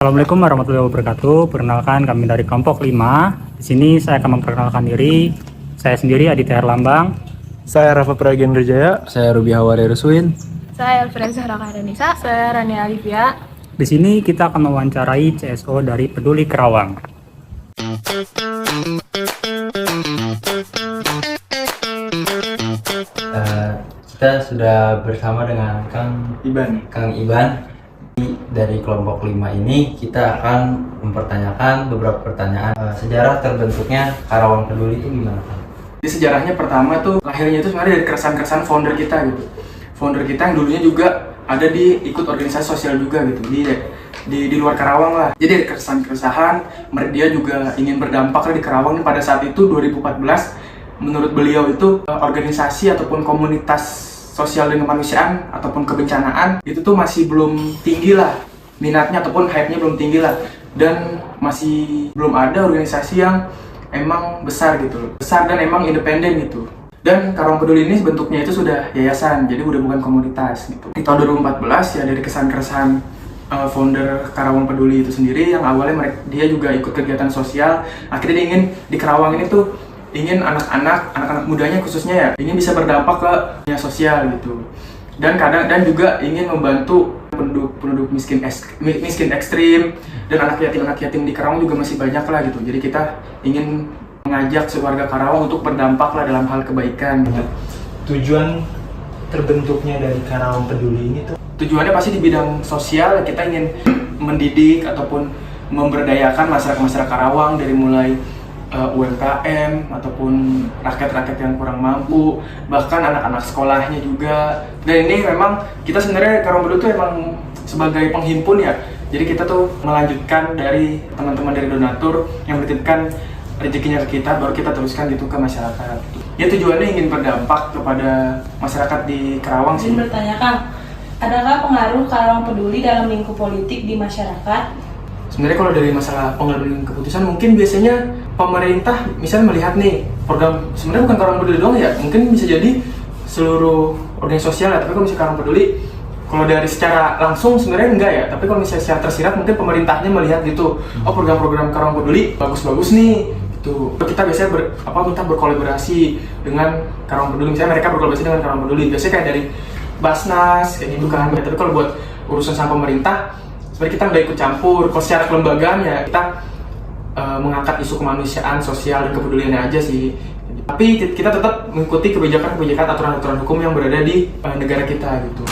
Assalamualaikum warahmatullahi wabarakatuh. Perkenalkan, kami dari kelompok 5. Di sini saya akan memperkenalkan diri. Saya sendiri Aditya Herlambang. Saya Rafa Pragen Jaya. Saya Ruby Hawari Ruswin. Saya Elvira Zahra Karenisa. Saya Rania Alivia. Di sini kita akan mewawancarai CSO dari Peduli Kerawang. Kita sudah bersama dengan Kang Iban. Dari kelompok 5 ini kita akan mempertanyakan beberapa pertanyaan. Sejarah terbentuknya Karawang Peduli itu gimana, Kang? Di sejarahnya pertama tuh lahirnya itu sebenarnya dari keresahan-keresahan founder kita gitu. Founder kita yang dulunya juga ada ikut organisasi sosial juga gitu di luar Karawang lah. Jadi dari keresahan-keresahan dia juga ingin berdampak lah di Karawang. Pada saat itu 2014 menurut beliau itu organisasi ataupun komunitas sosial dan kemanusiaan ataupun kebencanaan itu tuh masih belum tinggi lah minatnya ataupun hype-nya belum tinggi lah, dan masih belum ada organisasi yang emang besar gitu, besar dan emang independen gitu. Dan Karawang Peduli ini bentuknya itu sudah yayasan, jadi udah bukan komunitas gitu. Di tahun 2014 ya dari keresahan founder Karawang Peduli itu sendiri yang awalnya dia juga ikut kegiatan sosial, akhirnya dia ingin di Karawang ini tuh ingin anak-anak mudanya khususnya ya ingin bisa berdampak ke dunia sosial gitu, dan juga ingin membantu penduduk miskin ekstrim dan anak yatim di Karawang juga masih banyak lah gitu. Jadi kita ingin mengajak warga Karawang untuk berdampak lah dalam hal kebaikan gitu. Tujuan terbentuknya dari Karawang Peduli ini tuh tujuannya pasti di bidang sosial. Kita ingin mendidik ataupun memberdayakan masyarakat Karawang dari mulai UMKM ataupun rakyat-rakyat yang kurang mampu, bahkan anak-anak sekolahnya juga. Dan ini memang kita sebenarnya Karawang Peduli itu emang sebagai penghimpun ya. Jadi kita tuh melanjutkan dari teman-teman dari donatur yang menitipkan rezekinya ke kita, baru kita teruskan gitu ke masyarakat. Ya tujuannya ingin berdampak kepada masyarakat di Karawang sih. Ingin bertanya, Kang, adakah pengaruh Karawang Peduli dalam lingkup politik di masyarakat? Sebenarnya kalau dari masalah pengambilan keputusan, mungkin biasanya pemerintah misalnya melihat nih program, sebenarnya bukan Karawang Peduli doang ya, mungkin bisa jadi seluruh organisasi sosial ya. Tapi kalau misalnya Karawang Peduli, kalau dari secara langsung sebenarnya enggak ya, tapi kalau misalnya secara tersirat mungkin pemerintahnya melihat gitu, oh program-program Karawang Peduli bagus-bagus nih gitu. Kita biasanya minta berkolaborasi dengan Karawang Peduli, misalnya mereka berkolaborasi dengan Karawang Peduli, biasanya kayak dari Basnas kayak gitu kan ya. Tapi kalau buat urusan sama pemerintah sebenarnya kita nggak ikut campur. Kalau secara kelembagaan ya kita mengangkat isu kemanusiaan, sosial, dan kepeduliannya aja sih. Tapi kita tetap mengikuti kebijakan-kebijakan, aturan-aturan hukum yang berada di negara kita gitu.